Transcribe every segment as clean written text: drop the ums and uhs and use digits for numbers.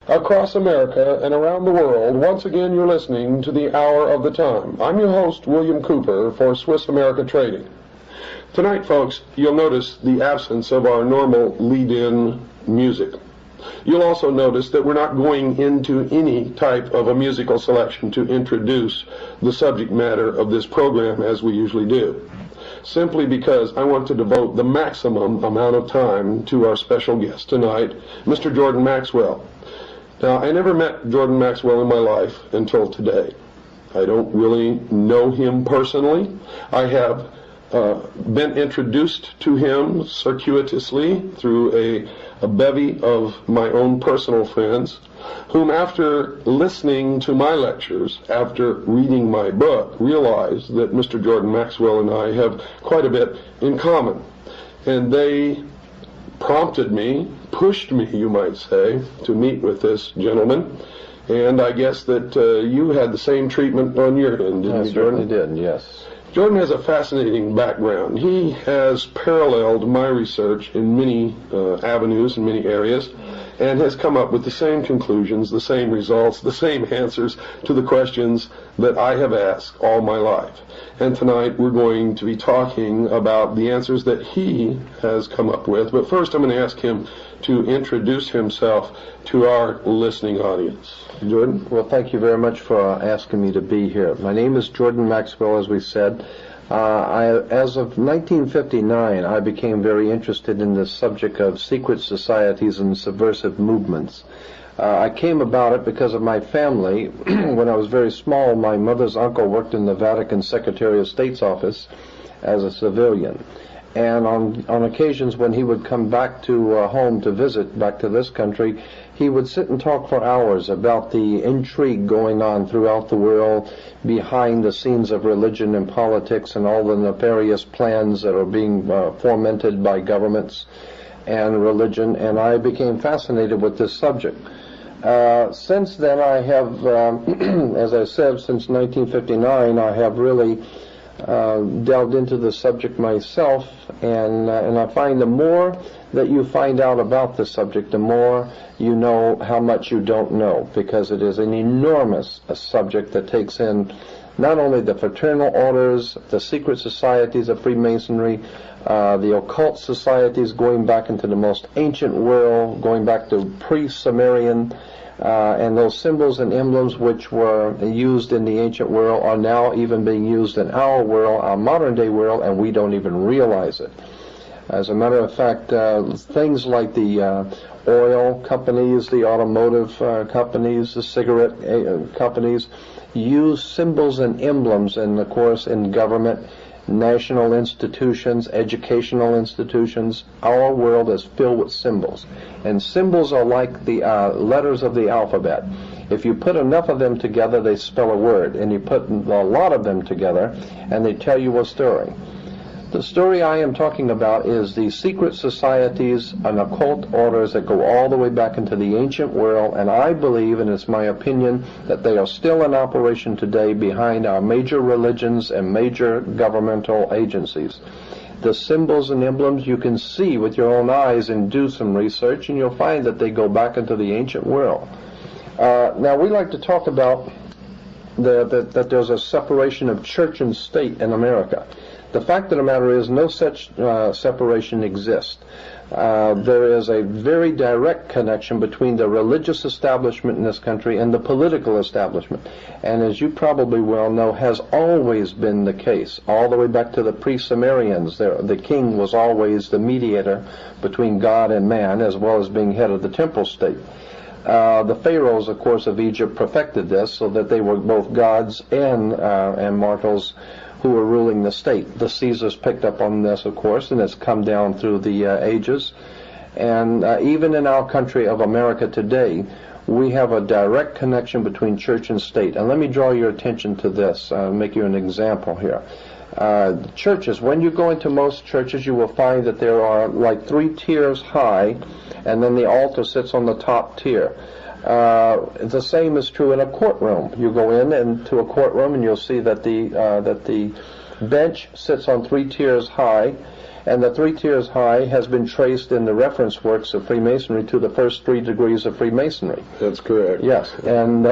Across America and around the world, once again you're listening to the Hour of the Time. I'm your host, William Cooper, for Swiss America Trading. Tonight, folks, you'll notice the absence of our normal lead-in music. You'll also notice that we're not going into any type of a musical selection to introduce the subject matter of this program as we usually do, simply because I want to devote the maximum amount of time to our special guest tonight, Mr. Jordan Maxwell. Now, I never met Jordan Maxwell in my life until today. I don't really know him personally. I have been introduced to him circuitously through a bevy of my own personal friends, whom after listening to my lectures, after reading my book, realized that Mr. Jordan Maxwell and I have quite a bit in common. And they prompted me, pushed me, you might say, to meet with this gentleman. And I guess that you had the same treatment on your end, didn't you, Jordan? I certainly did, yes. Jordan has a fascinating background. He has paralleled my research in many avenues, in many areas, and has come up with the same conclusions, the same results, the same answers to the questions that I have asked all my life. And tonight we're going to be talking about the answers that he has come up with. But first I'm going to ask him to introduce himself to our listening audience. Jordan? Well, thank you very much for asking me to be here. My name is Jordan Maxwell, as we said. As of 1959, I became very interested in the subject of secret societies and subversive movements. I came about it because of my family. When I was very small, my mother's uncle worked in the Vatican Secretary of State's office as a civilian. And on occasions when he would come back to home to visit, back to this country, he would sit and talk for hours about the intrigue going on throughout the world, behind the scenes of religion and politics, and all the nefarious plans that are being fomented by governments and religion. And I became fascinated with this subject. Since then, I have, as I said, since 1959, I have really delved into the subject myself, and I find the more that you find out about the subject, the more you know how much you don't know, because it is an enormous subject that takes in not only the fraternal orders, the secret societies of Freemasonry, the occult societies going back into the most ancient world, going back to pre-Sumerian, and those symbols and emblems which were used in the ancient world are now even being used in our world, our modern day world, and we don't even realize it. As a matter of fact, things like the oil companies, the automotive companies, the cigarette companies use symbols and emblems, and of course in government, national institutions, educational institutions. Our world is filled with symbols, and symbols are like the letters of the alphabet. If you put enough of them together, they spell a word, and you put a lot of them together and they tell you a story. The story I am talking about is the secret societies and occult orders that go all the way back into the ancient world, and I believe, and it's my opinion, that they are still in operation today behind our major religions and major governmental agencies. The symbols and emblems you can see with your own eyes, and do some research, and you'll find that they go back into the ancient world. Now, we like to talk about that there's a separation of church and state in America. The fact of the matter is no such separation exists. There is a very direct connection between the religious establishment in this country and the political establishment. And as you probably well know, has always been the case. All the way back to the pre-Sumerians, the king was always the mediator between God and man, as well as being head of the temporal state. The pharaohs, of course, of Egypt perfected this so that they were both gods and mortals who were ruling the state. The Caesars picked up on this, of course, and it's come down through the ages. And even in our country of America today, we have a direct connection between church and state. And let me draw your attention to this, make you an example here. Churches, when you go into most churches, you will find that there are like 3 tiers high, and then the altar sits on the top tier. The same is true in a courtroom. You go into a courtroom and you'll see that the bench sits on 3 tiers high, And the 3 tiers high has been traced in the reference works of Freemasonry to the first 3 degrees of Freemasonry. That's correct. Yes, and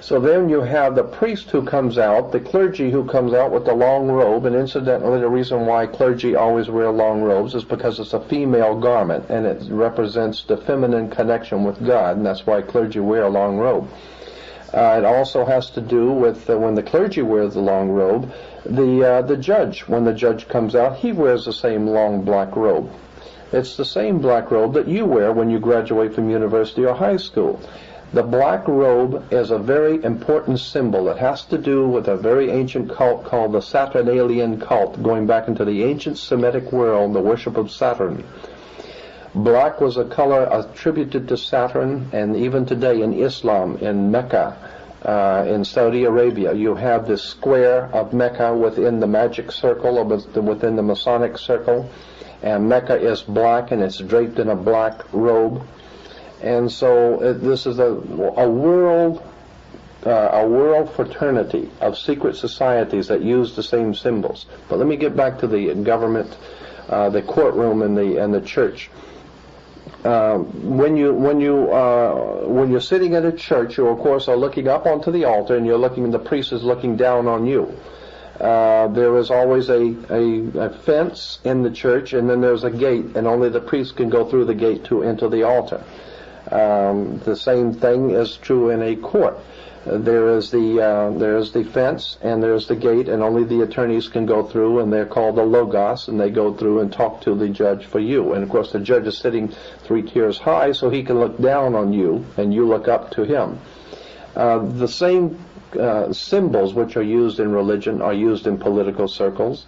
so then you have the priest who comes out, the clergy who comes out with the long robe, and incidentally the reason why clergy always wear long robes is because it's a female garment, and it represents the feminine connection with God, and that's why clergy wear a long robe. It also has to do with when the clergy wears the long robe, the judge, when the judge comes out, he wears the same long black robe. It's the same black robe that you wear when you graduate from university or high school. The black robe is a very important symbol. It has to do with a very ancient cult called the Saturnalian cult, going back into the ancient Semitic world, the worship of Saturn. Black was a color attributed to Saturn, and even today in Islam, in Mecca, in Saudi Arabia, you have this square of Mecca within the magic circle, or within the Masonic circle, and Mecca is black, and it's draped in a black robe. And so this is a world fraternity of secret societies that use the same symbols. But let me get back to the government, the courtroom, and the church. When you're sitting at a church, you of course are looking up onto the altar, and the priest is looking down on you. There is always a fence in the church, and then there's a gate, and only the priest can go through the gate to enter the altar. The same thing is true in a court. There is the fence, and there's the gate, and only the attorneys can go through, and they're called the logos, and they go through and talk to the judge for you. And of course the judge is sitting 3 tiers high, so he can look down on you, and you look up to him. The same symbols which are used in religion are used in political circles.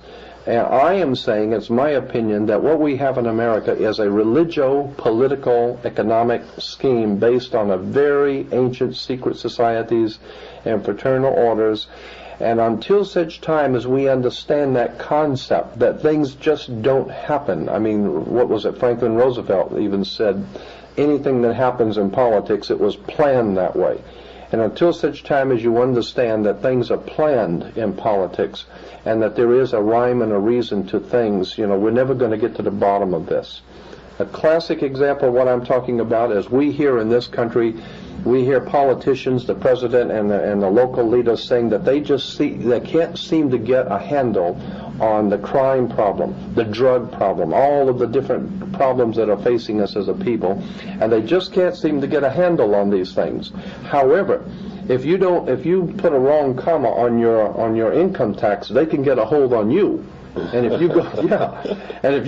And I am saying, it's my opinion, that what we have in America is a religio-political economic scheme based on a very ancient secret societies and fraternal orders. And until such time as we understand that concept, that things just don't happen. I mean, what was it? Franklin Roosevelt even said, anything that happens in politics, it was planned that way. And until such time as you understand that things are planned in politics, and that there is a rhyme and a reason to things, we're never going to get to the bottom of this. A classic example of what I'm talking about is we here in this country, we hear politicians, the president and the local leaders saying that they can't seem to get a handle on the crime problem, the drug problem, all of the different problems that are facing us as a people, and they just can't seem to get a handle on these things. However, if you put a wrong comma on your income tax, they can get a hold on you. And if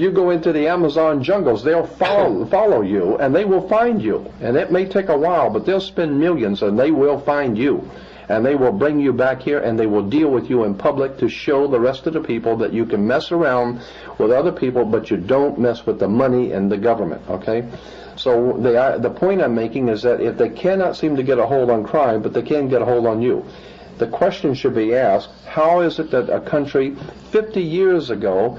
you go into the Amazon jungles, they'll follow you, and they will find you. And it may take a while, but they'll spend millions, and they will find you. And they will bring you back here, and they will deal with you in public to show the rest of the people that you can mess around with other people, but you don't mess with the money and the government, okay? So the point I'm making is that if they cannot seem to get a hold on crime, but they can get a hold on you, the question should be asked, how is it that a country 50 years ago,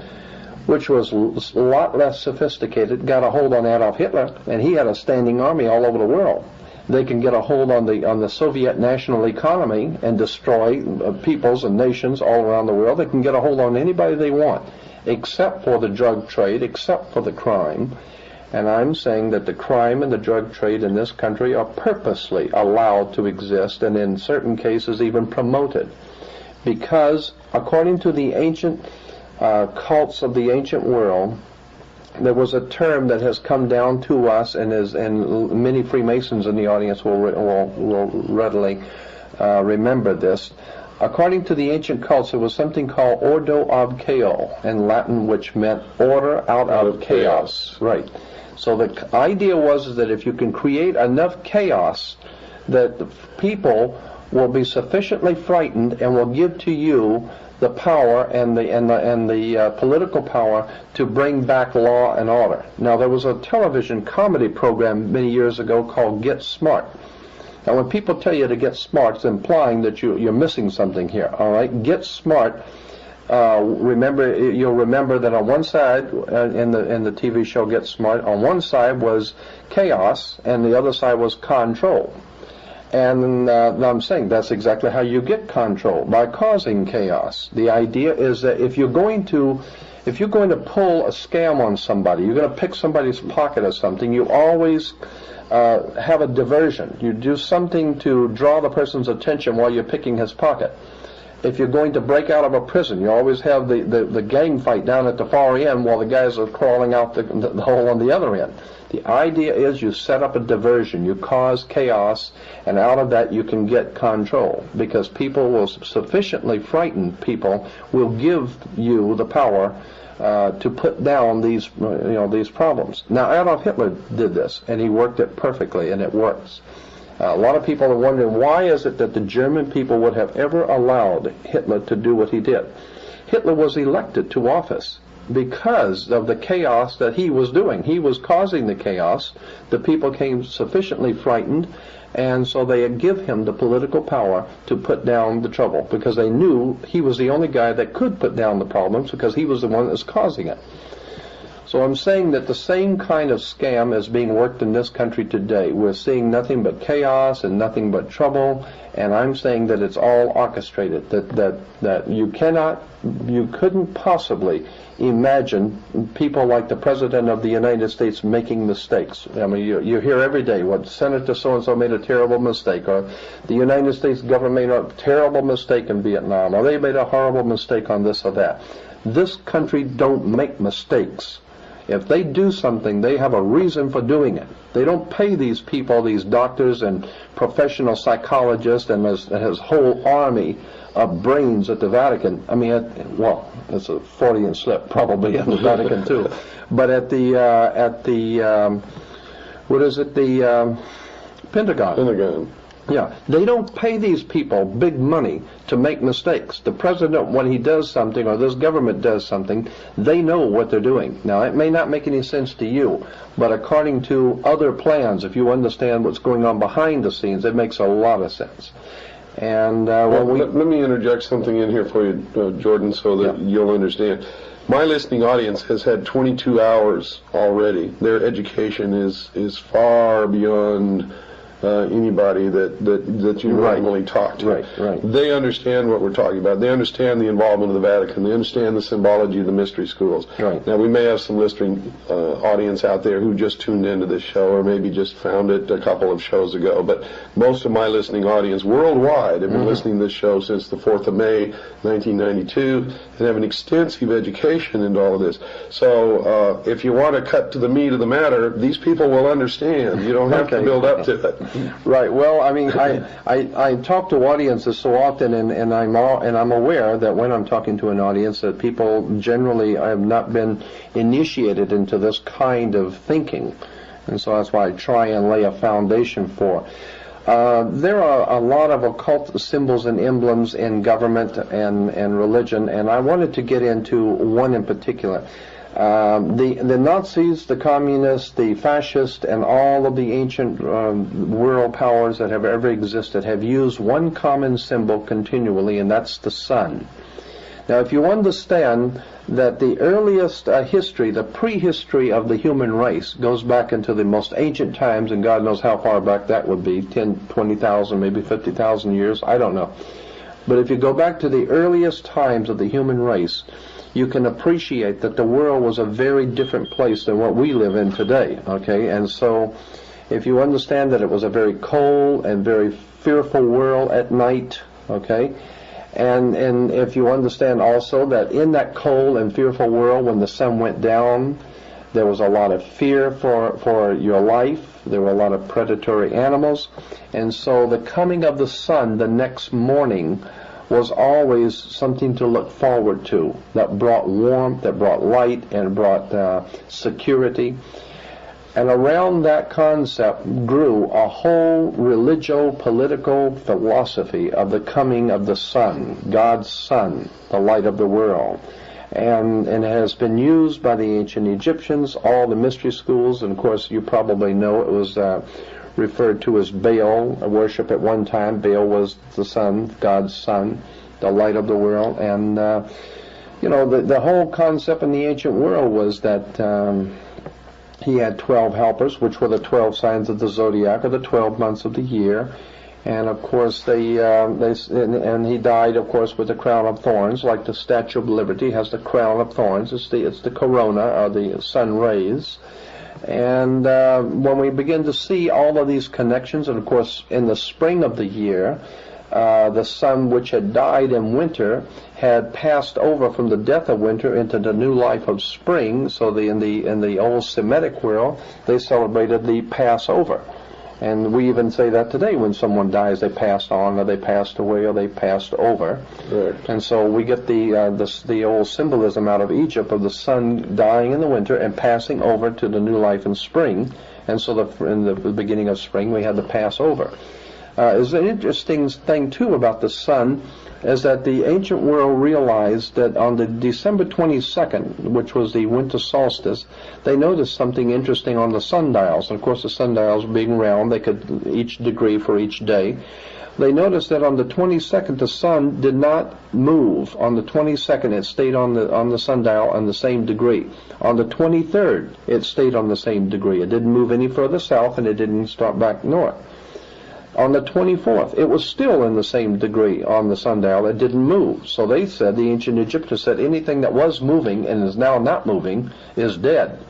which was a lot less sophisticated, got a hold on Adolf Hitler, and he had a standing army all over the world? They can get a hold on the Soviet national economy and destroy peoples and nations all around the world. They can get a hold on anybody they want, except for the drug trade, except for the crime. And I'm saying that the crime and the drug trade in this country are purposely allowed to exist, and in certain cases even promoted. Because according to the ancient cults of the ancient world, there was a term that has come down to us, and many Freemasons in the audience will readily remember this. According to the ancient cults, there was something called ordo of chao in Latin, which meant order out of chaos. Right. So the idea was that if you can create enough chaos, that the people will be sufficiently frightened and will give to you the power and the political power to bring back law and order. Now, there was a television comedy program many years ago called Get Smart. Now, when people tell you to get smart, it's implying that you're missing something here. All right, Get Smart. You'll remember that on one side in the TV show Get Smart, on one side was chaos, and the other side was control. And I'm saying that's exactly how you get control, by causing chaos. The idea is that if you're going to if you're going to pull a scam on somebody, you're going to pick somebody's pocket or something, you always have a diversion. You do something to draw the person's attention while you're picking his pocket. If you're going to break out of a prison, you always have the gang fight down at the far end while the guys are crawling out the hole on the other end. The idea is you set up a diversion, you cause chaos, and out of that you can get control, because people will sufficiently frighten people will give you the power to put down these problems. Now, Adolf Hitler did this, and he worked it perfectly, and it works. A lot of people are wondering, why is it that the German people would have ever allowed Hitler to do what he did? Hitler was elected to office because of the chaos that he was doing. He was causing the chaos. The people came sufficiently frightened, and so they give him the political power to put down the trouble, because they knew he was the only guy that could put down the problems, because he was the one that was causing it. So I'm saying that the same kind of scam is being worked in this country today. We're seeing nothing but chaos and nothing but trouble, and I'm saying that it's all orchestrated, that you couldn't possibly imagine people like the President of the United States making mistakes. I mean, you hear every day, what, Senator so-and-so made a terrible mistake, or the United States government made a terrible mistake in Vietnam, or they made a horrible mistake on this or that. This country don't make mistakes. If they do something, they have a reason for doing it. They don't pay these people, these doctors and professional psychologists and his whole army of brains at the Vatican. I mean, it's a Freudian slip probably at the Vatican too. But at the Pentagon. Pentagon. Yeah, they don't pay these people big money to make mistakes. The president, when he does something, or this government does something, they know what they're doing. Now, it may not make any sense to you, but according to other plans, if you understand what's going on behind the scenes, it makes a lot of sense. And let me interject something in here for you, Jordan, so that you'll understand. My listening audience has had 22 hours already. Their education is far beyond anybody that you normally talk to. Right. They understand what we're talking about. They understand the involvement of the Vatican. They understand the symbology of the mystery schools. Right. Now, we may have some listening audience out there who just tuned into this show, or maybe just found it a couple of shows ago, but most of my listening audience worldwide have been listening to this show since the 4th of May, 1992, and have an extensive education into all of this. So if you want to cut to the meat of the matter, these people will understand. You don't have to build up to it. Right. Well, I mean, I talk to audiences so often, and I'm aware that when I'm talking to an audience, that people generally have not been initiated into this kind of thinking, and so that's why I try and lay a foundation for. There are a lot of occult symbols and emblems in government and religion, and I wanted to get into one in particular. The Nazis, the communists, the fascists, and all of the ancient world powers that have ever existed have used one common symbol continually, and that's the sun. Now, if you understand that the earliest history, the prehistory of the human race, goes back into the most ancient times, and God knows how far back that would be, 10, 20,000, maybe 50,000 years, I don't know. But if you go back to the earliest times of the human race, you can appreciate that the world was a very different place than what we live in today, okay? And so if you understand that it was a very cold and very fearful world at night, okay? And if you understand also that in that cold and fearful world, when the sun went down, there was a lot of fear for your life. There were a lot of predatory animals. And so the coming of the sun the next morning was always something to look forward to, that brought warmth, that brought light, and brought security. And around that concept grew a whole religio-political philosophy of the coming of the sun, God's sun, the light of the world. And it has been used by the ancient Egyptians, all the mystery schools, and of course you probably know it was referred to as Baal worship at one time. Baal was the sun, God's sun, the light of the world. And, the whole concept in the ancient world was that he had 12 helpers, which were the 12 signs of the zodiac, or the 12 months of the year. And of course, and he died, of course, with the crown of thorns, like the Statue of Liberty has the crown of thorns. It's the corona, or the sun rays. And when we begin to see all of these connections, and of course, in the spring of the year, the sun, which had died in winter, had passed over from the death of winter into the new life of spring. So in the old Semitic world, they celebrated the Passover. And we even say that today when someone dies, they passed on, or they passed away, or they passed over. Right. And so we get the old symbolism out of Egypt of the sun dying in the winter and passing over to the new life in spring. And so in the beginning of spring, we had the Passover. Is an interesting thing, too, about the sun, is that the ancient world realized that on the December 22nd, which was the winter solstice, they noticed something interesting on the sundials. And of course, the sundials being round, they could each degree for each day. They noticed that on the 22nd, the sun did not move. On the 22nd, it stayed on the sundial on the same degree. On the 23rd, it stayed on the same degree. It didn't move any further south, and it didn't start back north. On the 24th, it was still in the same degree on the sundial. It didn't move. So they said, the ancient Egyptians said, anything that was moving and is now not moving is dead.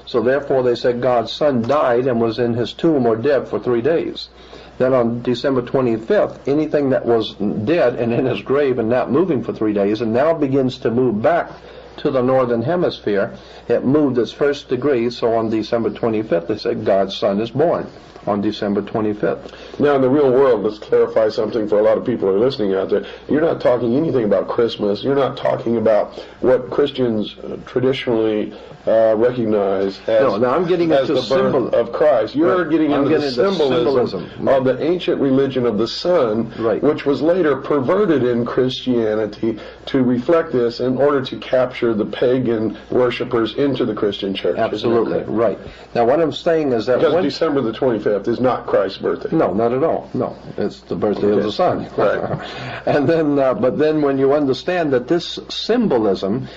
So therefore they said God's son died and was in his tomb or dead for 3 days. Then on December 25th, anything that was dead and in his grave and not moving for 3 days and now begins to move back to the northern hemisphere, it moved its first degree. So on December 25th, they said God's son is born on December 25th. Now, in the real world, let's clarify something for a lot of people who are listening out there. You're not talking anything about Christmas. You're not talking about what Christians traditionally recognize as, I'm getting as into the birth of Christ. You're getting into the symbolism of the ancient religion of the sun, which was later perverted in Christianity to reflect this in order to capture the pagan worshippers into the Christian church. Absolutely, right. Now, what I'm saying is that because December the 25th is not Christ's birthday. No, not at all. No, it's the birthday of the sun. Right. And then, but then when you understand that this symbolism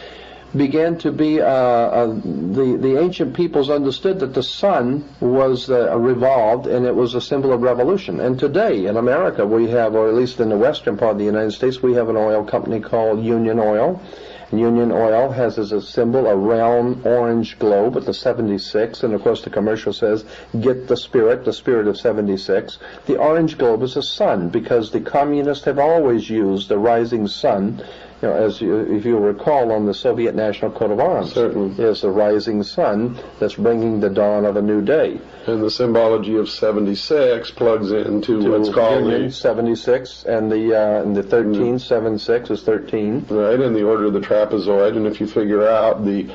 began to be, the ancient peoples understood that the sun was revolved, and it was a symbol of revolution. And today in America we have, or at least in the western part of the United States, we have an oil company called Union Oil. Union Oil has as a symbol a round orange globe at the 76, and of course the commercial says, get the spirit of 76. The orange globe is a sun, because the communists have always used the rising sun. You know, if you recall, on the Soviet National Coat of Arms, is the rising sun that's bringing the dawn of a new day. And the symbology of 76 plugs into what's called the 76, and the 13, 76 is 13. Right, and the order of the trapezoid. And if you figure out the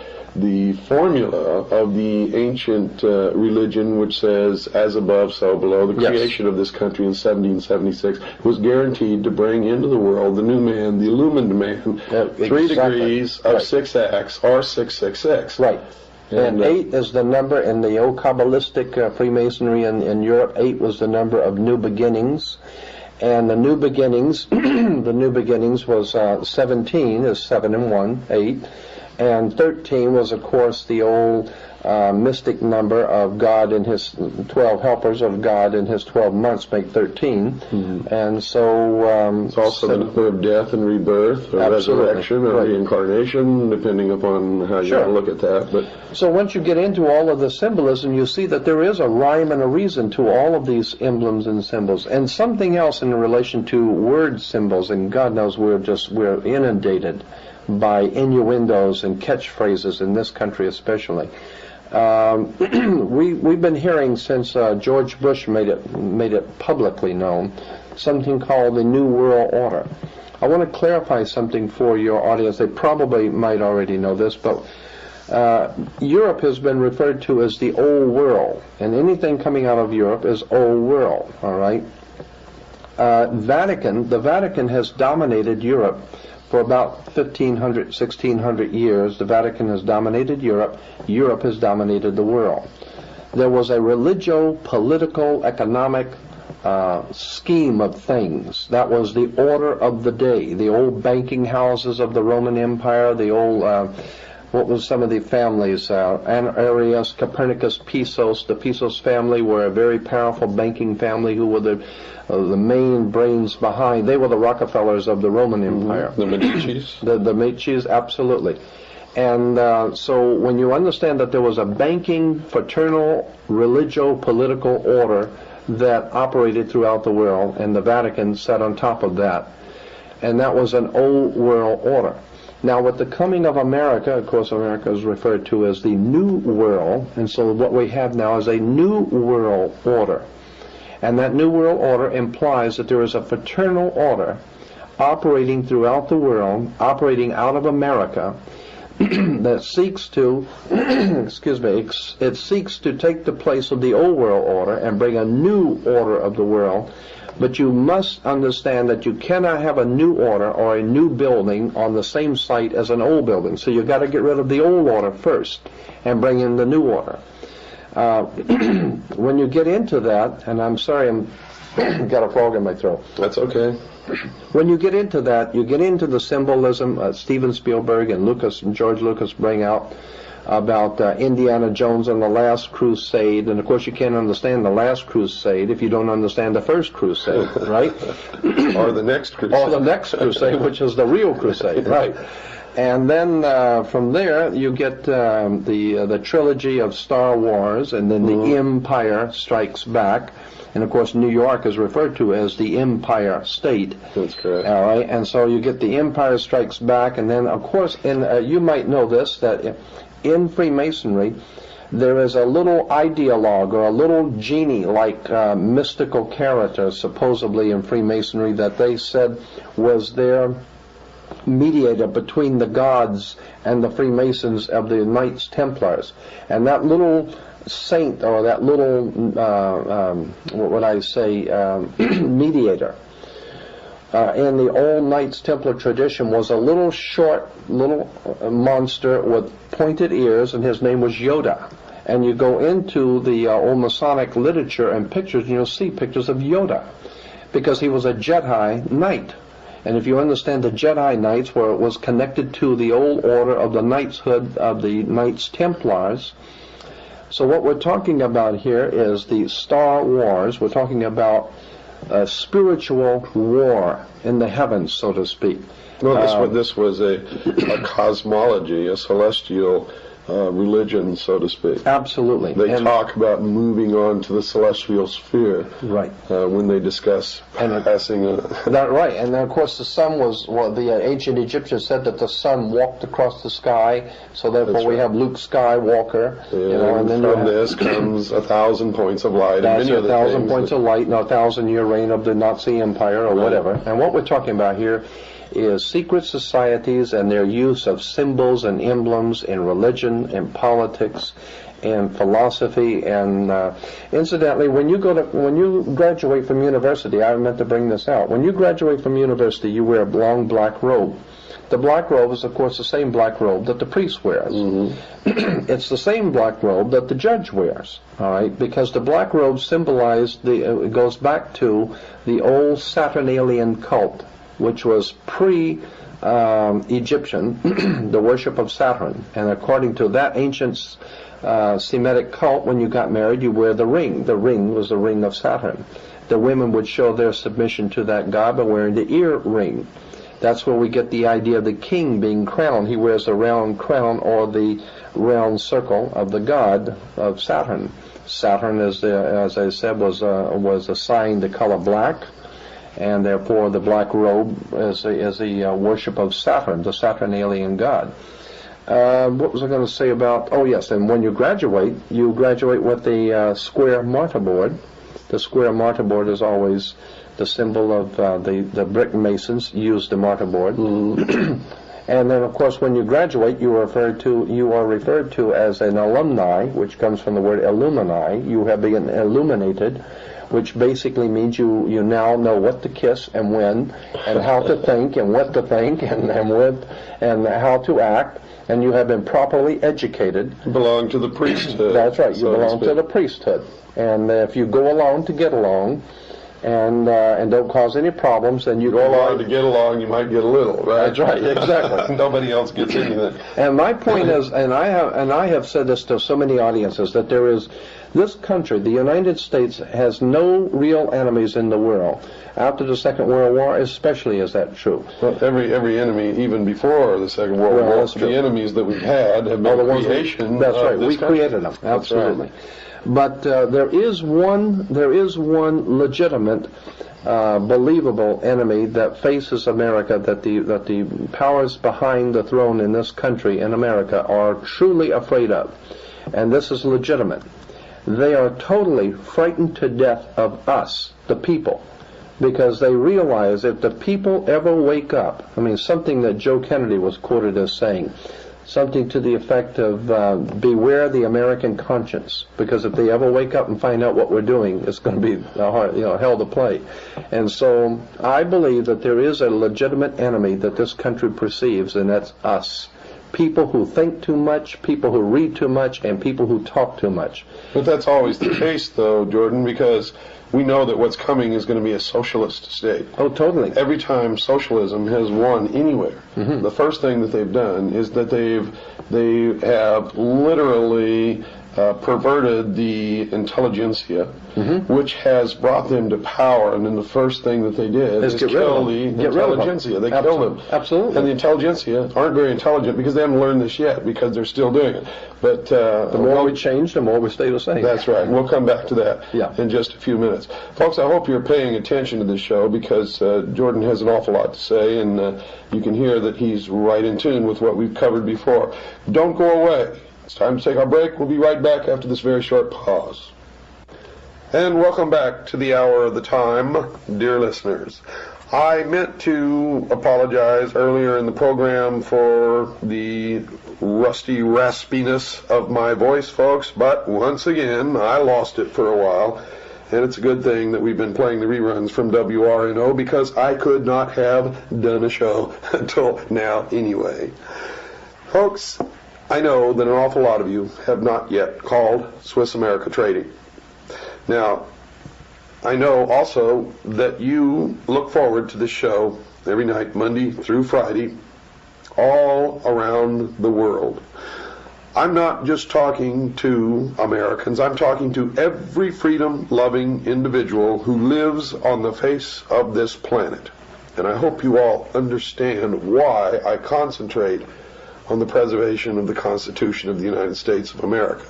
formula of the ancient religion, which says, as above, so below, the creation of this country in 1776 was guaranteed to bring into the world the new man, the illumined man, 3 degrees of 6 acts, or 666. Right. And 8 is the number in the old Kabbalistic Freemasonry in Europe. 8 was the number of new beginnings. And the new beginnings, the new beginnings was 17 is 7 and 1, 8. And 13 was, of course, the old mystic number of God and his 12 helpers of God in his 12 months make 13. Mm-hmm. And so it's also the number of death and rebirth, or resurrection, or reincarnation, depending upon how you want to look at that. But so once you get into all of the symbolism, you see that there is a rhyme and a reason to all of these emblems and symbols. And something else in relation to word symbols, and God knows we're inundated by innuendos and catchphrases in this country especially. We've been hearing since George Bush made it publicly known, something called the New World Order. I want to clarify something for your audience. They probably might already know this, but Europe has been referred to as the Old World, and anything coming out of Europe is Old World, all right? The Vatican has dominated Europe for about 1,500, 1,600 years. The Vatican has dominated Europe. Europe has dominated the world. There was a religio-political, economic scheme of things. That was the order of the day. The old banking houses of the Roman Empire, the old what was some of the families? Arius, Copernicus, Pisos. The Pisos family were a very powerful banking family who were the main brains behind. They were the Rockefellers of the Roman Empire. The Medicis? The Medicis, absolutely. And so when you understand that there was a banking, fraternal, religio-political order that operated throughout the world, and the Vatican sat on top of that, and that was an old world order. Now, with the coming of America, of course, America is referred to as the New World, and so what we have now is a New World Order. And that New World Order implies that there is a fraternal order operating throughout the world, operating out of America, that seeks to, excuse me, it seeks to take the place of the old world order and bring a new order of the world. But you must understand that you cannot have a new order or a new building on the same site as an old building. So you've got to get rid of the old order first and bring in the new order. When you get into that, and I'm sorry, I'm got a frog in my throat. That's okay. When you get into that, you get into the symbolism Steven Spielberg and George Lucas bring out about Indiana Jones and the Last Crusade. And of course you can't understand the Last Crusade if you don't understand the First Crusade, right? Or the next crusade. Or the next crusade, which is the real crusade, right? And then from there you get the trilogy of Star Wars, and then the Empire Strikes Back. And of course New York is referred to as the Empire State. That's correct. All right, and so you get the Empire Strikes Back, and then of course you might know this, that in Freemasonry there is a little ideologue or a little genie-like mystical character supposedly in Freemasonry that they said was their mediator between the gods and the Freemasons of the Knights Templars. And that little saint, or that little what would I say, mediator in the old Knights Templar tradition was a little short monster with pointed ears, and his name was Yoda. And you go into the old Masonic literature and pictures, and you'll see pictures of Yoda, because he was a Jedi Knight. And if you understand the Jedi Knights, where it was connected to the old order of the knightshood of the Knights Templars. So what we're talking about here is the Star Wars. We're talking about a spiritual war in the heavens, so to speak. Well, this was a cosmology, a celestial religion, so to speak. Absolutely. They talk about moving on to the celestial sphere, right? When they discuss passing. That right, and then of course the sun was. Well, the ancient Egyptians said that the sun walked across the sky, so therefore we have Luke Skywalker. Yeah, and then from this comes 1,000 points of light. That's 1,000 points of light, and a 1,000-year reign of the Nazi Empire, or whatever. And what we're talking about here is secret societies and their use of symbols and emblems in religion and politics and philosophy. And incidentally, when you graduate from university, I meant to bring this out. When you graduate from university, you wear a long black robe. The black robe is, of course, the same black robe that the priest wears. It's the same black robe that the judge wears. All right, because the black robe symbolized it goes back to the old Saturnalian cult, which was pre-Egyptian, the worship of Saturn. And according to that ancient Semitic cult, when you got married, you wear the ring. The ring was the ring of Saturn. The women would show their submission to that god by wearing the ear ring. That's where we get the idea of the king being crowned. He wears a round crown, or the round circle of the god of Saturn. Saturn, as I said, was assigned the color black, and therefore the black robe is the worship of Saturn, the Saturnalian god. What was I going to say about? Oh yes, and when you graduate with the square mortarboard. The square mortarboard is always the symbol of the brick masons use the mortarboard. And then, of course, when you graduate, you are referred to as an alumni, which comes from the word illumini. You have been illuminated, which basically means you now know what to kiss and when, and how to think and what to think, and how to act, and you have been properly educated. You belong to the priesthood. That's right. You belong to the priesthood. And if you go along to get along, and don't cause any problems, and you go along to get along, you might get a little, right? That's right, exactly. Nobody else gets anything. And my point is, and I have said this to so many audiences, that there is this country, the United States, has no real enemies in the world. After the Second World War, especially, is that true? Well, every enemy, even before the Second World War, the enemies that we've had have been the creation. That's right. We created them. Absolutely. But there is one legitimate, believable enemy that faces America, that the powers behind the throne in this country, in America, are truly afraid of, and this is legitimate. They are totally frightened to death of us, the people, because they realize if the people ever wake up, I mean, something that Joe Kennedy was quoted as saying, something to the effect of beware the American conscience, because if they ever wake up and find out what we're doing, it's going to be hell to play. And so I believe that there is a legitimate enemy that this country perceives, and that's us. People who think too much, people who read too much, and people who talk too much. But that's always the case, though, Jordan, because we know that what's coming is going to be a socialist state. Oh, totally. Every time socialism has won anywhere, the first thing that they've done is that they have literally perverted the intelligentsia, which has brought them to power, and then the first thing that they did is kill the intelligentsia. They killed them. Absolutely. And the intelligentsia aren't very intelligent because they haven't learned this yet, because they're still doing it. But the more we change, the more we stay the same. That's right. We'll come back to that in just a few minutes. Folks, I hope you're paying attention to this show, because Jordan has an awful lot to say, and you can hear that he's right in tune with what we've covered before. Don't go away. It's time to take our break. We'll be right back after this very short pause. And welcome back to the hour of the time, dear listeners. I meant to apologize earlier in the program for the rusty raspiness of my voice, folks, but once again, I lost it for a while, and it's a good thing that we've been playing the reruns from WRNO, because I could not have done a show until now anyway. Folks, I know that an awful lot of you have not yet called Swiss America Trading. Now, I know also that you look forward to this show every night, Monday through Friday, all around the world. I'm not just talking to Americans, I'm talking to every freedom-loving individual who lives on the face of this planet. And I hope you all understand why I concentrate on the preservation of the Constitution of the United States of America.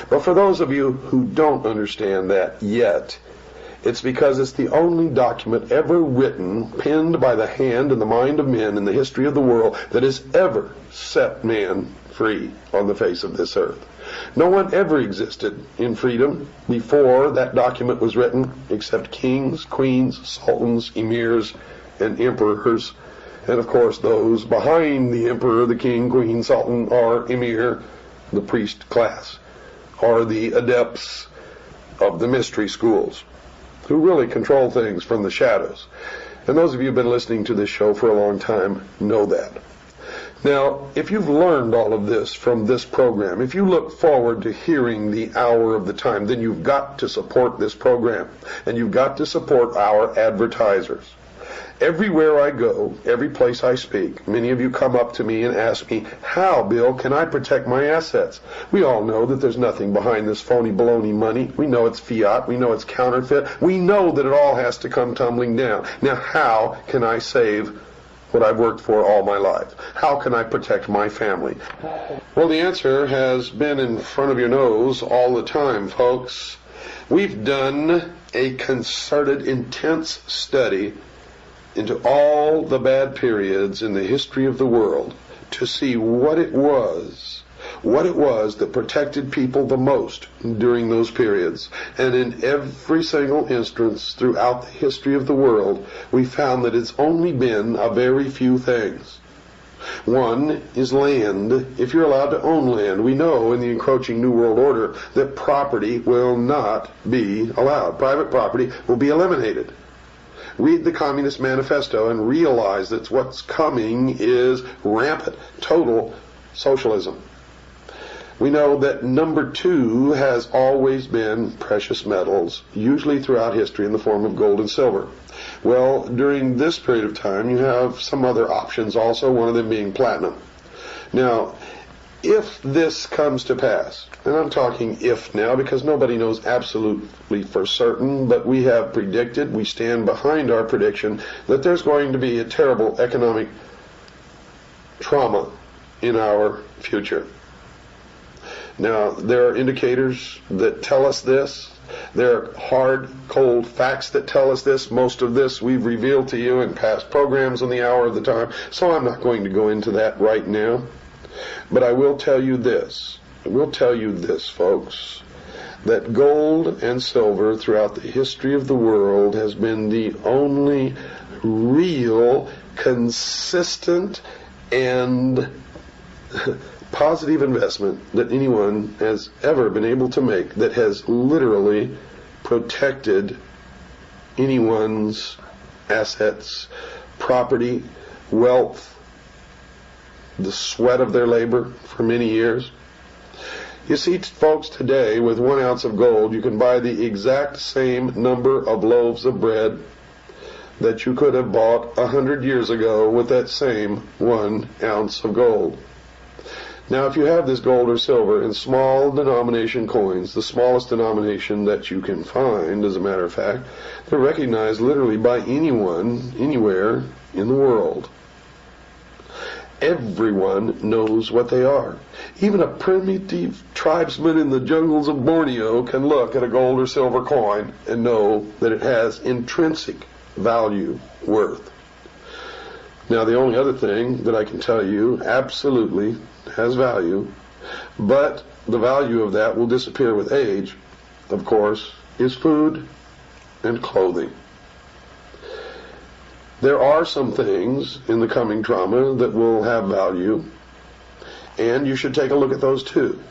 But for those of you who don't understand that yet, it's because it's the only document ever written, penned by the hand and the mind of men in the history of the world, that has ever set man free on the face of this earth. No one ever existed in freedom before that document was written, except kings, queens, sultans, emirs, and emperors. And of course, those behind the emperor, the king, queen, sultan, or emir, the priest class, are the adepts of the mystery schools, who really control things from the shadows. And those of you who have been listening to this show for a long time know that. Now, if you've learned all of this from this program, if you look forward to hearing the hour of the time, then you've got to support this program, and you've got to support our advertisers. Everywhere I go, every place I speak, many of you come up to me and ask me, how, Bill, can I protect my assets? We all know that there's nothing behind this phony baloney money. We know it's fiat. We know it's counterfeit. We know that it all has to come tumbling down. Now, how can I save what I've worked for all my life? How can I protect my family? Well, the answer has been in front of your nose all the time, folks. We've done a concerted, intense study into all the bad periods in the history of the world to see what it was that protected people the most during those periods. And in every single instance throughout the history of the world, we found that it's only been a very few things. One is land. If you're allowed to own land, we know in the encroaching New World Order that property will not be allowed. Private property will be eliminated. Read the Communist Manifesto and realize that what's coming is rampant, total socialism. We know that number 2 has always been precious metals, usually throughout history in the form of gold and silver. Well, during this period of time, you have some other options also, one of them being platinum. Now, if this comes to pass, and I'm talking if now because nobody knows absolutely for certain, but we have predicted, we stand behind our prediction, that there's going to be a terrible economic trauma in our future. Now, there are indicators that tell us this. There are hard, cold facts that tell us this. Most of this we've revealed to you in past programs on the Hour of the Time, so I'm not going to go into that right now. But I will tell you this. I will tell you this, folks, that gold and silver throughout the history of the world has been the only real, consistent, and positive investment that anyone has ever been able to make that has literally protected anyone's assets, property, wealth, the sweat of their labor for many years. You see, folks, today with 1 ounce of gold you can buy the exact same number of loaves of bread that you could have bought 100 years ago with that same 1 ounce of gold. Now, if you have this gold or silver in small denomination coins, the smallest denomination that you can find, as a matter of fact, they're recognized literally by anyone, anywhere in the world. Everyone knows what they are. Even a primitive tribesman in the jungles of Borneo can look at a gold or silver coin and know that it has intrinsic value, worth. Now, the only other thing that I can tell you absolutely has value, but the value of that will disappear with age, of course, is food and clothing. There are some things in the coming drama that will have value, and you should take a look at those too.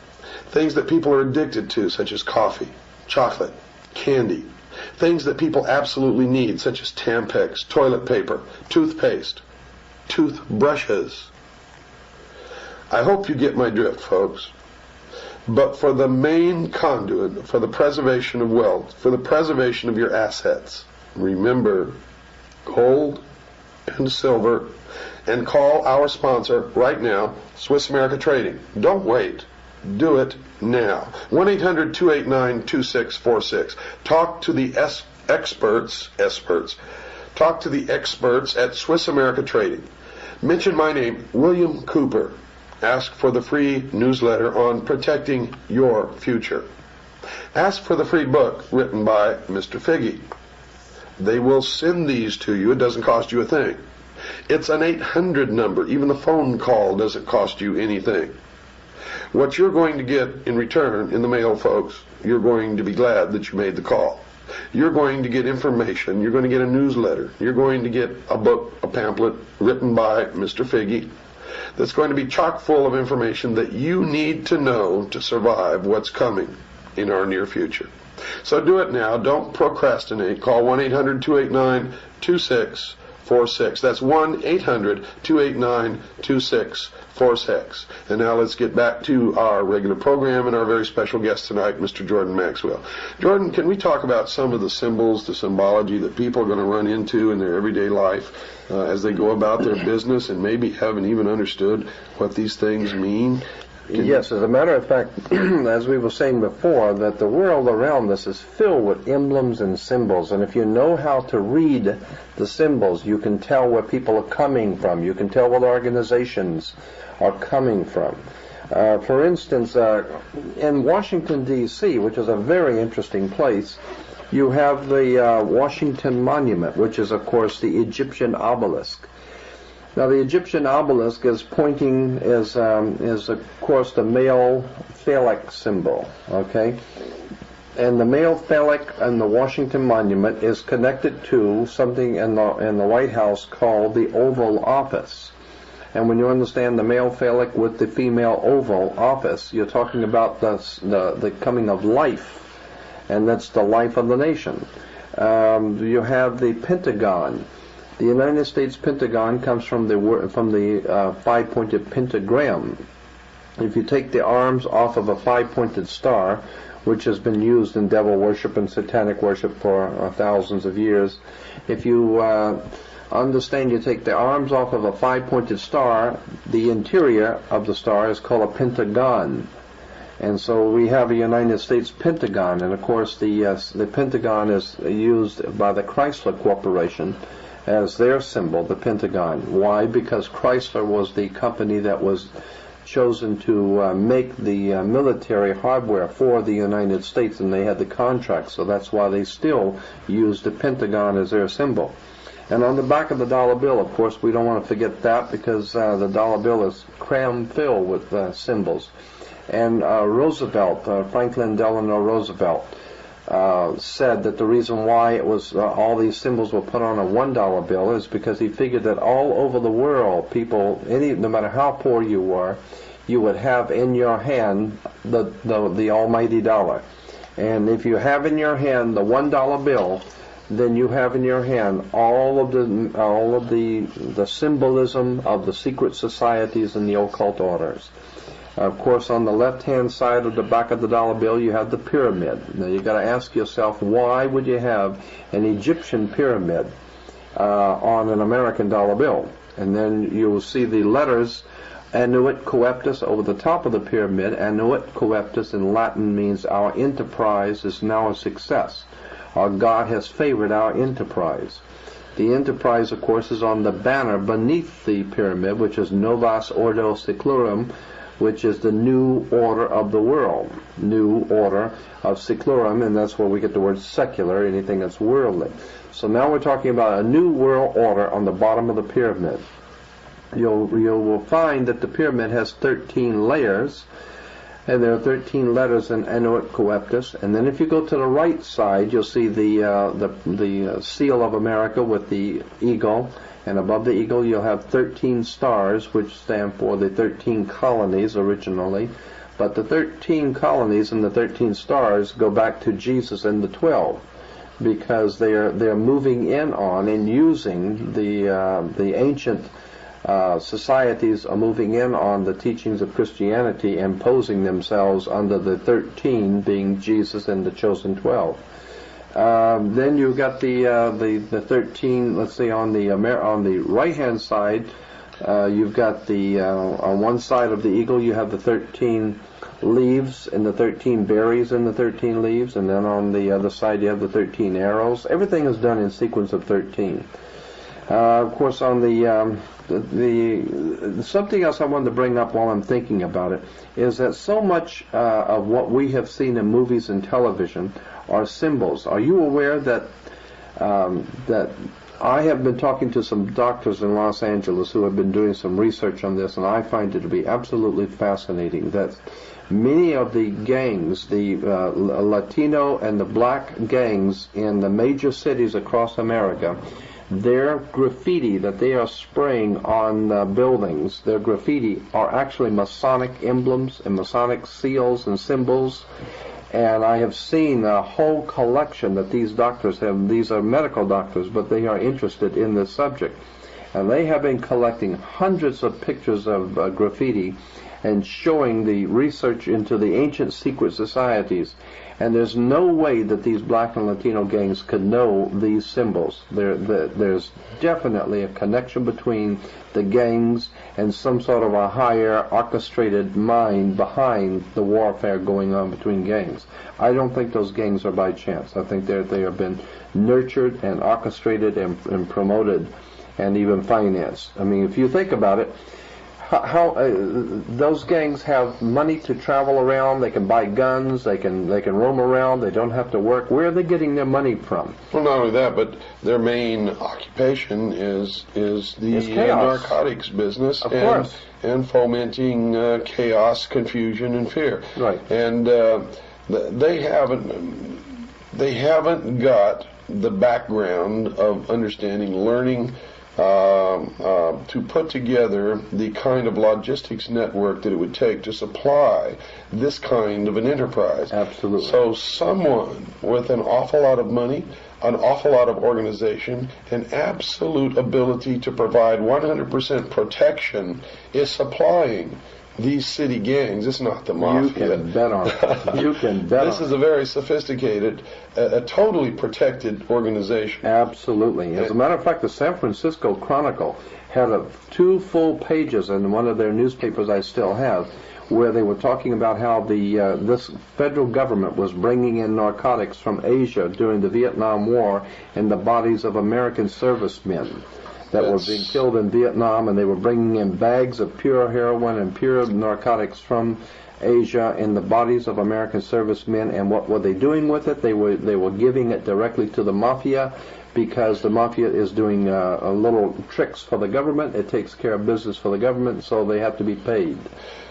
Things that people are addicted to, such as coffee, chocolate, candy. Things that people absolutely need, such as Tampax, toilet paper, toothpaste, toothbrushes. I hope you get my drift, folks. But for the main conduit, for the preservation of wealth, for the preservation of your assets, remember gold and silver, and call our sponsor right now, Swiss America Trading. Don't wait. Do it now. 1-800-289-2646. Talk to the experts. Talk to the experts at Swiss America Trading. Mention my name, William Cooper. Ask for the free newsletter on protecting your future. Ask for the free book written by Mr. Figge. They will send these to you. It doesn't cost you a thing. It's an 800 number. Even the phone call doesn't cost you anything. What you're going to get in return in the mail, folks, you're going to be glad that you made the call. You're going to get information. You're going to get a newsletter. You're going to get a book, a pamphlet written by Mr. Figge that's going to be chock full of information that you need to know to survive what's coming in our near future. So do it now. Don't procrastinate. Call 1-800-289-2646. That's 1-800-289-2646. And now let's get back to our regular program and our very special guest tonight, Mr. Jordan Maxwell. Jordan, can we talk about some of the symbols, the symbology that people are going to run into in their everyday life as they go about their business and maybe haven't even understood what these things mean? Yes, as a matter of fact, as we were saying before, that the world around us is filled with emblems and symbols, and if you know how to read the symbols, you can tell where people are coming from. You can tell what organizations are coming from. For instance, in Washington, D.C., which is a very interesting place, you have the Washington Monument, which is, of course, the Egyptian obelisk. Now, the Egyptian obelisk is pointing, is of course the male phallic symbol, okay? And the male phallic and the Washington Monument is connected to something in the White House called the Oval Office. And when you understand the male phallic with the female Oval Office, you're talking about the coming of life, and that's the life of the nation. You have the Pentagon. The United States Pentagon comes from the five-pointed pentagram, If you take the arms off of a five-pointed star, which has been used in devil worship and satanic worship for thousands of years, if you understand, you take the arms off of a five-pointed star, the interior of the star is called a pentagon. And so we have a United States Pentagon, and of course the Pentagon is used by the Chrysler Corporation as their symbol, the Pentagon. Why? Because Chrysler was the company that was chosen to make the military hardware for the United States, and they had the contract, so that's why they still use the Pentagon as their symbol. And on the back of the dollar bill, of course, we don't want to forget that, because the dollar bill is cram-filled with symbols. And Roosevelt, Franklin Delano Roosevelt, said that the reason why it was all these symbols were put on a $1 bill is because he figured that all over the world, people, no matter how poor you were, you would have in your hand the almighty dollar. And if you have in your hand the $1 bill, then you have in your hand all of the symbolism of the secret societies and the occult orders. Of course, on the left-hand side of the back of the dollar bill, you have the pyramid. Now, you've got to ask yourself, why would you have an Egyptian pyramid on an American dollar bill? And then you will see the letters Annuit Coeptus over the top of the pyramid. Annuit Coeptus in Latin means our enterprise is now a success. Our God has favored our enterprise. The enterprise, of course, is on the banner beneath the pyramid, which is Novus Ordo Seclorum, which is the new order of the world, new order of seclorum, and that's where we get the word secular, anything that's worldly. So now we're talking about a new world order on the bottom of the pyramid. You will find that the pyramid has 13 layers, and there are 13 letters in Annuit Coeptus. And then if you go to the right side, you'll see the seal of America with the eagle. And above the eagle, you'll have 13 stars, which stand for the 13 colonies originally. But the 13 colonies and the 13 stars go back to Jesus and the 12, because they're moving in on and using the ancient societies are moving in on the teachings of Christianity, imposing themselves under the 13 being Jesus and the chosen 12. Then you've got the 13. Let's see, on the right hand side, you've got on one side of the eagle you have the 13 leaves and the 13 berries and the 13 leaves, and then on the other side you have the 13 arrows. Everything is done in sequence of 13. Of course, on something else I wanted to bring up while I'm thinking about it is that so much of what we have seen in movies and television are symbols. Are you aware that I have been talking to some doctors in Los Angeles who have been doing some research on this, and I find it to be absolutely fascinating that many of the gangs, the Latino and the black gangs in the major cities across America, their graffiti that they are spraying on buildings, their graffiti are actually Masonic emblems and Masonic seals and symbols. And I have seen a whole collection that these doctors have. These are medical doctors, but they are interested in this subject. And they have been collecting hundreds of pictures of graffiti and showing the research into the ancient secret societies. And there's no way that these black and Latino gangs could know these symbols. There's definitely a connection between the gangs and some sort of a higher orchestrated mind behind the warfare going on between gangs. I don't think those gangs are by chance. I think they have been nurtured and orchestrated and promoted and even financed. I mean, if you think about it, how those gangs have money to travel around. They can buy guns. They can roam around. They don't have to work. Where are they getting their money from? Well, not only that, but their main occupation is the narcotics business, of course, and fomenting chaos, confusion, and fear. Right. And they haven't got the background of understanding, learning. To put together the kind of logistics network that it would take to supply this kind of an enterprise. Absolutely. So someone with an awful lot of money, an awful lot of organization, and absolute ability to provide 100% protection is supplying these city gangs. It's not the mafia. You can bet on it. You can bet on it. This is a very sophisticated, a totally protected organization. Absolutely. As a matter of fact, the San Francisco Chronicle had 2 full pages in one of their newspapers I still have, where they were talking about how this federal government was bringing in narcotics from Asia during the Vietnam War in the bodies of American servicemen that were being killed in Vietnam, and they were bringing in bags of pure heroin and pure narcotics from Asia in the bodies of American servicemen. And what were they doing with it? They were giving it directly to the mafia, because the mafia is doing little tricks for the government. It takes care of business for the government, so they have to be paid.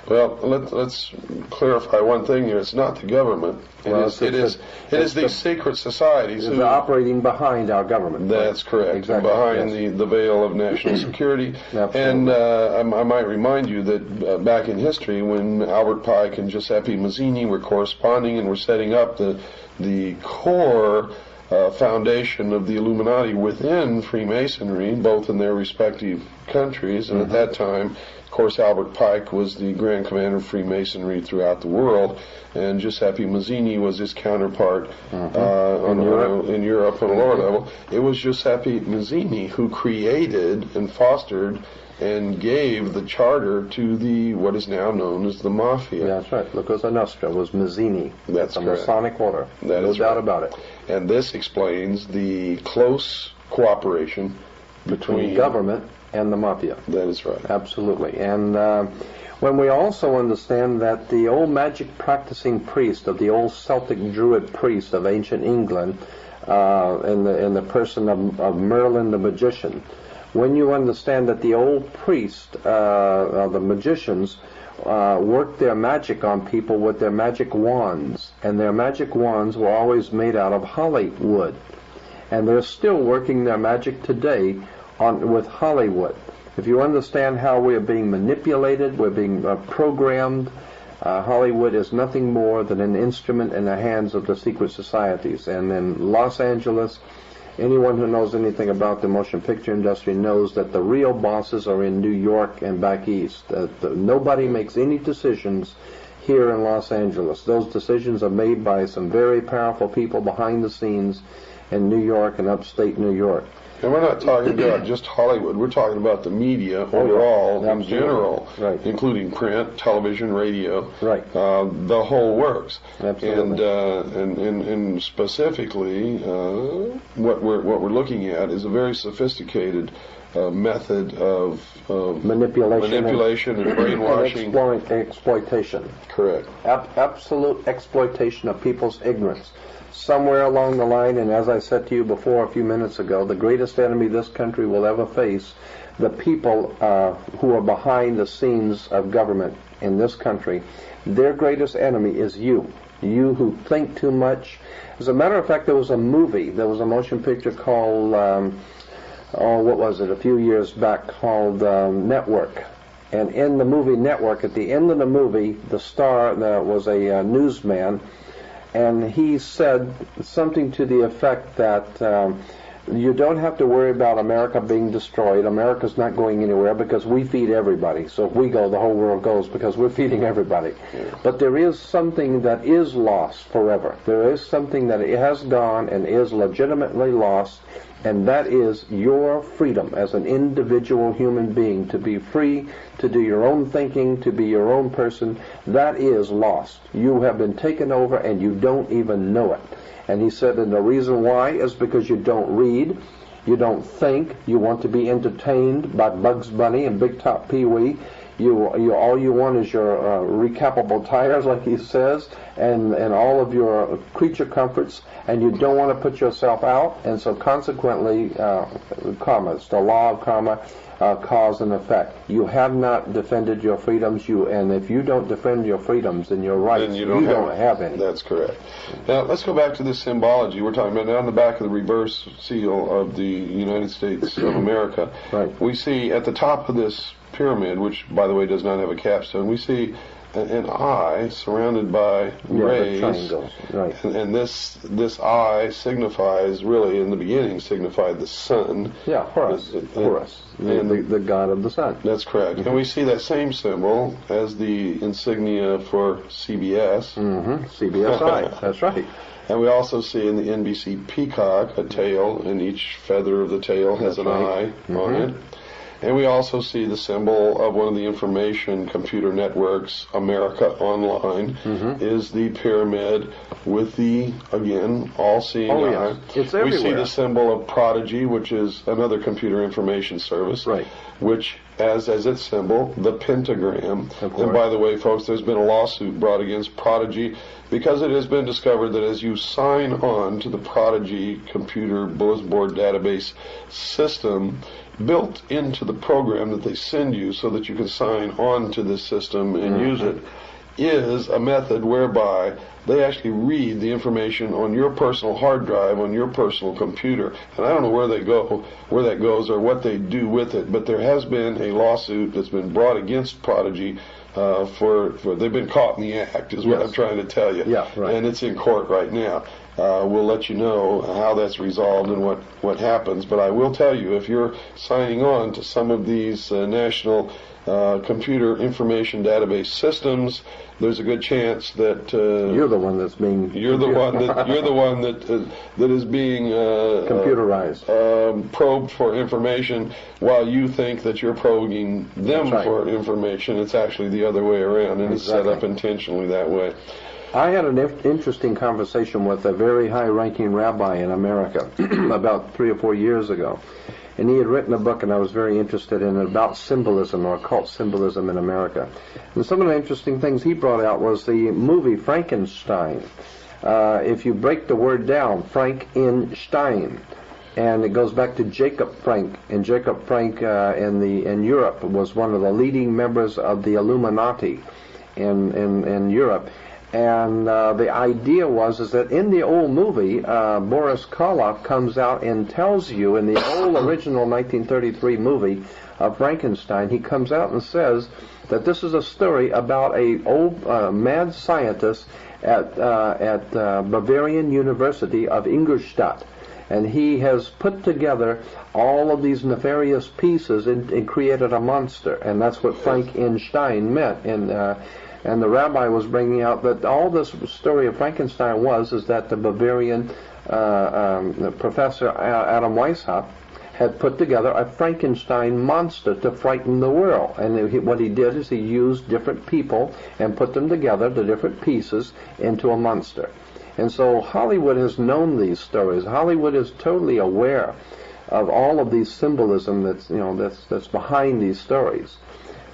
Well, let's clarify one thing here. It's not the government. It is these secret societies who are operating behind our government. That's correct. Exactly. Behind the veil of national security. And I might remind you that back in history, when Albert Pike and Giuseppe Mazzini were corresponding and were setting up the core foundation of the Illuminati within Freemasonry, both in their respective countries, and at that time, of course, Albert Pike was the Grand Commander of Freemasonry throughout the world, and Giuseppe Mazzini was his counterpart in Europe on a lower level. It was Giuseppe Mazzini who created and fostered and gave the charter to what is now known as the Mafia. That's right. La Cosa Nostra was Mazzini. That's a correct. Masonic order. No doubt about it. And this explains the close cooperation between government and the Mafia. That is right. Absolutely. And when we also understand that the old magic practicing priest of the old Celtic Druid priest of ancient England, in the person of Merlin the magician, when you understand that the old priest, the magicians, worked their magic on people with their magic wands, and their magic wands were always made out of holly wood, and they're still working their magic today with Hollywood. If you understand how we are being manipulated, we're being programmed, Hollywood is nothing more than an instrument in the hands of the secret societies. And in Los Angeles, anyone who knows anything about the motion picture industry knows that the real bosses are in New York and back east. Nobody makes any decisions here in Los Angeles. Those decisions are made by some very powerful people behind the scenes in New York and upstate New York. And we're not talking about just Hollywood. We're talking about the media overall, in general, including print, television, radio, the whole works. Absolutely. And specifically, what we're looking at is a very sophisticated method of manipulation and brainwashing, and exploitation. Correct. Absolute exploitation of people's ignorance. Somewhere along the line, and as I said to you before a few minutes ago, the greatest enemy this country will ever face, the people who are behind the scenes of government in this country, their greatest enemy is you. You who think too much. As a matter of fact, there was a motion picture called, a few years back, called Network. And in the movie Network, at the end of the movie, the star was a newsman, and he said something to the effect that you don't have to worry about America being destroyed. America's not going anywhere because we feed everybody. So if we go, the whole world goes because we're feeding everybody. But there is something that is lost forever. There is something that has gone and is legitimately lost, and that is your freedom as an individual human being to be free, to do your own thinking, to be your own person. That is lost. You have been taken over and you don't even know it. And he said, and the reason why is because you don't read, you don't think, you want to be entertained by Bugs Bunny and Big Top Pee-wee. All you want is your recapable tires, like he says, and all of your creature comforts, and you don't want to put yourself out, and so consequently, karma, it's the law of karma, cause and effect. You have not defended your freedoms, and if you don't defend your freedoms and your rights, you don't have any. That's correct. Now, let's go back to this symbology. We're talking about now on the back of the reverse seal of the United States of America. Right. We see at the top of this pyramid, which, by the way, does not have a capstone, we see an eye surrounded by rays, triangles, right? And this eye signifies, really, in the beginning, signified the sun. Yeah, Horus, the god of the sun. That's correct. And we see that same symbol as the insignia for CBS. CBS eye. That's right. And we also see in the NBC peacock a tail, and each feather of the tail has an eye on it. And we also see the symbol of one of the information computer networks, America Online, is the pyramid with the, again, all-seeing eye. It's everywhere. We see the symbol of Prodigy, which is another computer information service, which has as its symbol the pentagram. And by the way, folks, there's been a lawsuit brought against Prodigy because it has been discovered that as you sign on to the Prodigy computer bulletin board database system, built into the program that they send you so that you can sign on to this system and use it, is a method whereby they actually read the information on your personal hard drive, on your personal computer. And I don't know where that goes or what they do with it, but there has been a lawsuit that's been brought against Prodigy for they've been caught in the act, is what I'm trying to tell you. And it's in court right now. We'll let you know how that's resolved and what happens. But I will tell you, if you're signing on to some of these national computer information database systems, there's a good chance that you're the one that's being that is being computerized, probed for information, while you think that you're probing them for information. It's actually the other way around, and it's set up intentionally that way. I had an interesting conversation with a very high-ranking rabbi in America about 3 or 4 years ago. And he had written a book, and I was very interested in it, about symbolism, or occult symbolism in America. And some of the interesting things he brought out was the movie Frankenstein. If you break the word down, Frankenstein, and it goes back to Jacob Frank. And Jacob Frank in Europe was one of the leading members of the Illuminati in Europe. And the idea is that in the old movie, Boris Karloff comes out and tells you, in the old original 1933 movie of Frankenstein, he comes out and says that this is a story about a old mad scientist at Bavarian University of Ingolstadt. And he has put together all of these nefarious pieces and created a monster. And that's what Frankenstein meant. And the rabbi was bringing out that all this story of Frankenstein is that the Bavarian professor Adam Weishaupt had put together a Frankenstein monster to frighten the world. And what he did is he used different people and put them together, the different pieces, into a monster. And so Hollywood has known these stories. Hollywood is totally aware of all of these symbolism that's behind these stories.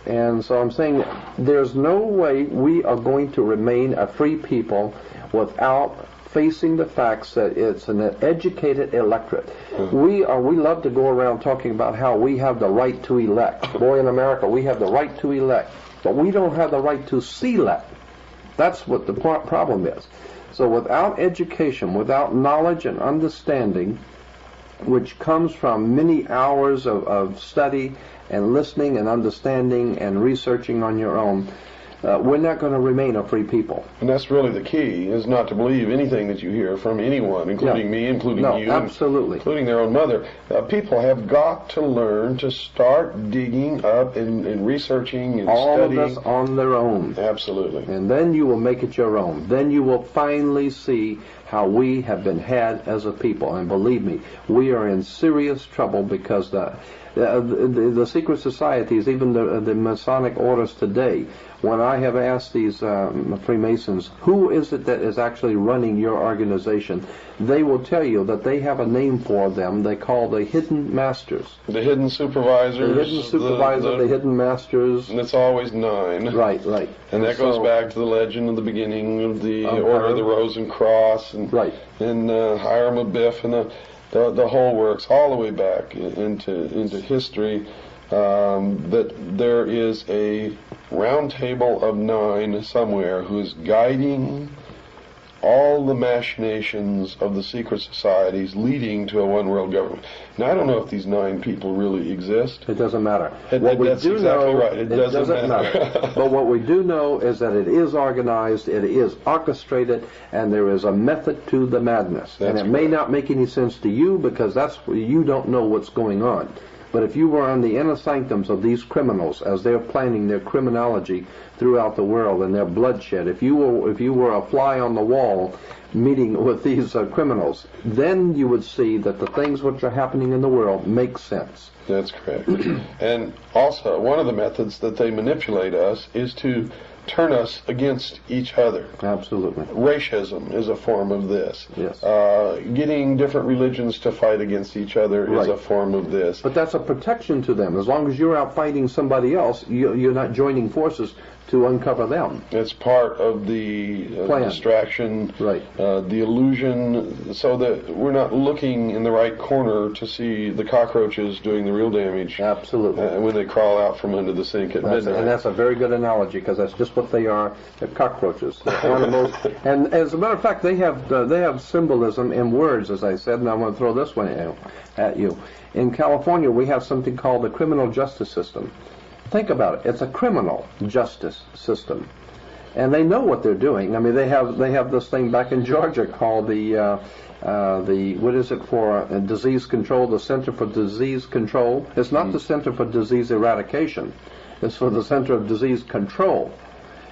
And so I'm saying there's no way we are going to remain a free people without facing the facts that it's an educated electorate. We love to go around talking about how we have the right to elect. Boy, in America, we have the right to elect, but we don't have the right to select. That's what the problem is. So without education, without knowledge and understanding, which comes from many hours of study and listening and understanding and researching on your own, we're not going to remain a free people. And that's really the key, is not to believe anything that you hear from anyone, including me, including you, absolutely, including their own mother. People have got to learn to start digging up and researching and studying. All of this on their own. Absolutely. And then you will make it your own. Then you will finally see how we have been had as a people. And believe me, we are in serious trouble because the secret societies, even the Masonic orders today, when I have asked these Freemasons, who is it that is actually running your organization, they will tell you that they have a name for them they call the hidden masters. The hidden supervisors. The hidden supervisor, the hidden masters. And it's always 9. Right. And that goes back to the legend of the beginning of the Order of the Rose and Cross, and Hiram Abiff, and the whole works, all the way back into history, that there is a round table of 9 somewhere who's guiding all the machinations of the secret societies leading to a one-world government. Now, I don't know if these 9 people really exist. It doesn't matter. That's exactly right. It doesn't matter. But what we do know is that it is organized, it is orchestrated, and there is a method to the madness. And it may not make any sense to you because you don't know what's going on. But if you were on the inner sanctums of these criminals as they're planning their criminology throughout the world and their bloodshed, if you were a fly on the wall meeting with these criminals, then you would see that the things which are happening in the world make sense. That's correct. And also, one of the methods that they manipulate us is to turn us against each other. Absolutely. Racism is a form of this. Yes. Getting different religions to fight against each other is a form of this. But that's a protection to them. As long as you're out fighting somebody else, you're not joining forces to uncover them. It's part of the distraction, the illusion, so that we're not looking in the right corner to see the cockroaches doing the real damage. Absolutely. When they crawl out from under the sink at midnight. And that's a very good analogy, because that's just what they are. They're cockroaches. They're animals. And as a matter of fact, they have symbolism in words, as I said, and I want to throw this one at you. In California, we have something called the criminal justice system. Think about it. It's a criminal justice system, and they know what they're doing. I mean, they have this thing back in Georgia called the what is it for disease control? The Center for Disease Control. It's not the Center for Disease Eradication. It's for the Center of Disease Control.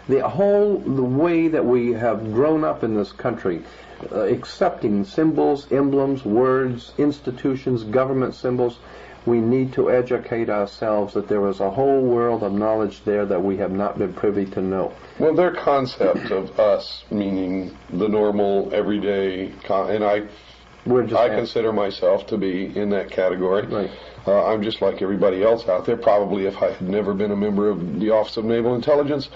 The way that we have grown up in this country, accepting symbols, emblems, words, institutions, government symbols. We need to educate ourselves that there is a whole world of knowledge there that we have not been privy to know. Well, their concept of us, meaning the normal, everyday, and I consider myself to be in that category. Right. I'm just like everybody else out there. Probably if I had never been a member of the Office of Naval Intelligence,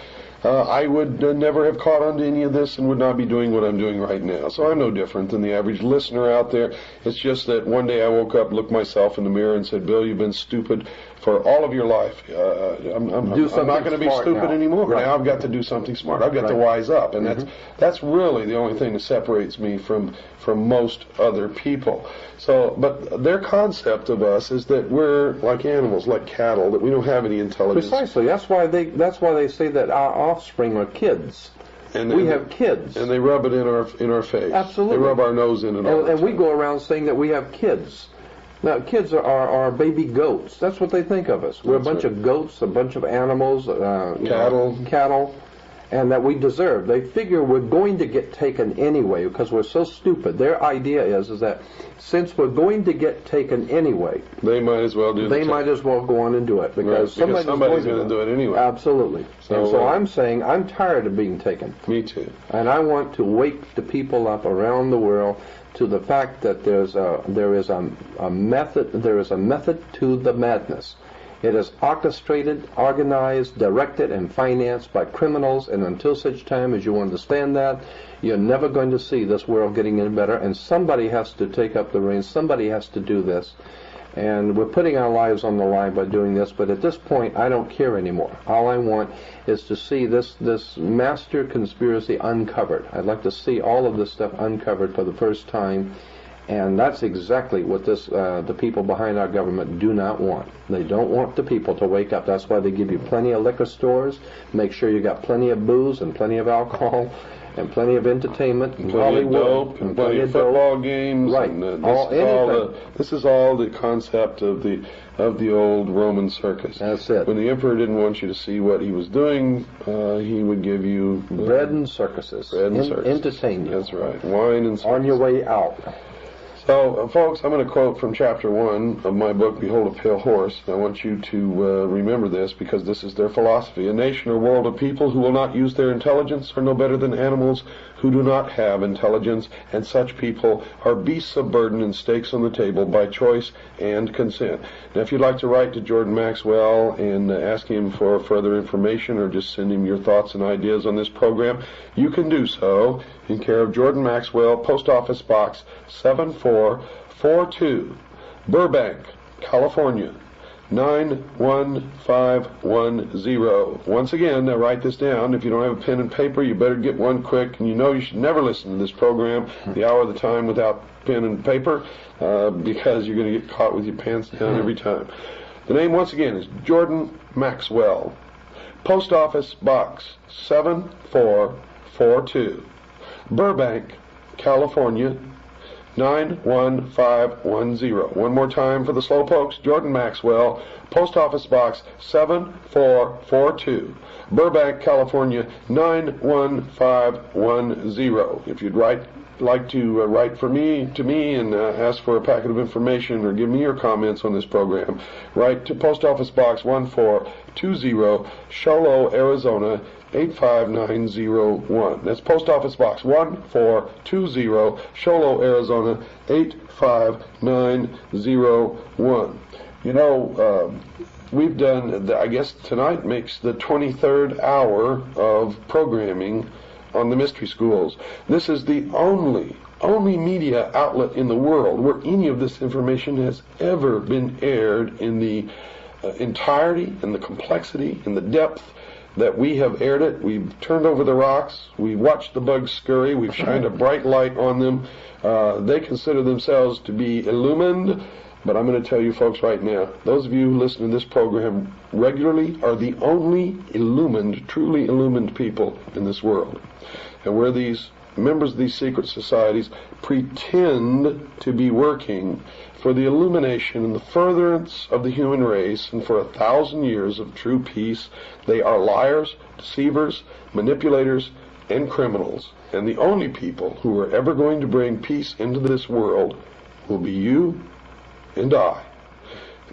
I would never have caught on to any of this and would not be doing what I'm doing right now. So I'm no different than the average listener out there. It's just that one day I woke up, looked myself in the mirror and said, Bill, you've been stupid for all of your life. I'm not going to be stupid anymore. Right. Now I've got to do something smart. I've got to wise up. And that's really the only thing that separates me from most other people. So, but their concept of us is that we're like animals, like cattle, that we don't have any intelligence. Precisely. That's why they say that our offspring are kids. And we have kids. And they rub it in our face. Absolutely. They rub our nose in it all. And we go around saying that we have kids. Now, kids are baby goats. That's what they think of us. We're a bunch of goats, a bunch of animals, cattle, and that we deserve. They figure we're going to get taken anyway because we're so stupid. Their idea is that since we're going to get taken anyway, they might as well might as well go on and do it because somebody's going to do it anyway. Absolutely. So I'm saying I'm tired of being taken. Me too. And I want to wake the people up around the world to the fact that there is a method to the madness. It is orchestrated, organized, directed, and financed by criminals, and until such time as you understand that, you're never going to see this world getting any better, and somebody has to take up the reins, somebody has to do this. And we're putting our lives on the line by doing this, but at this point, I don't care anymore. All I want is to see this master conspiracy uncovered. I'd like to see all of this stuff uncovered for the first time, and that's exactly what the people behind our government do not want. They don't want the people to wake up. That's why they give you plenty of liquor stores, make sure you got plenty of booze and plenty of alcohol, and plenty of entertainment, and Hollywood, and plenty of football games. Right. And, this is all the concept of the old Roman circus. That's it. When the emperor didn't want you to see what he was doing, he would give you bread and circuses. Entertain you. That's right. Wine and circus. On your way out. So, folks, I'm going to quote from Chapter 1 of my book, Behold a Pale Horse. I want you to remember this because this is their philosophy. A nation or world of people who will not use their intelligence are no better than animals who do not have intelligence, and such people are beasts of burden and stakes on the table by choice and consent. Now, if you'd like to write to Jordan Maxwell and ask him for further information or just send him your thoughts and ideas on this program, you can do so in care of Jordan Maxwell, Post Office Box 7442, Burbank, California, 91510. Once again, now write this down. If you don't have a pen and paper, you better get one quick. And you know you should never listen to this program, The Hour of the Time, without pen and paper, because you're going to get caught with your pants down every time. The name, once again, is Jordan Maxwell. Post Office Box 7442, Burbank, California, 91510. One more time for the slowpokes. Jordan Maxwell, Post Office Box 7442, Burbank, California, 91510. If you'd like to write to me and ask for a packet of information or give me your comments on this program, write to Post Office Box 1420, Sholo, Arizona, 85901. That's Post Office Box 1420, Sholo, Arizona, 85901. You know, we've done, I guess tonight makes the 23rd hour of programming on the mystery schools. This is the only media outlet in the world where any of this information has ever been aired in the entirety and the complexity and the depth that we have aired it. We've turned over the rocks, we've watched the bugs scurry, we've shined a bright light on them. They consider themselves to be illumined, but I'm going to tell you folks right now, those of you who listen to this program regularly are the only illumined, truly illumined people in this world. And where these members of these secret societies pretend to be working for the illumination and the furtherance of the human race and for 1,000 years of true peace, they are liars, deceivers, manipulators, and criminals. And the only people who are ever going to bring peace into this world will be you and I.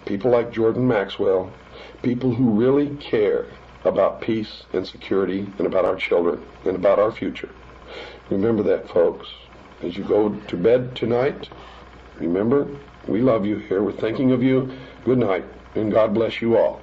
People like Jordan Maxwell, people who really care about peace and security and about our children and about our future. Remember that, folks. As you go to bed tonight, remember, we love you here. We're thinking of you. Good night, and God bless you all.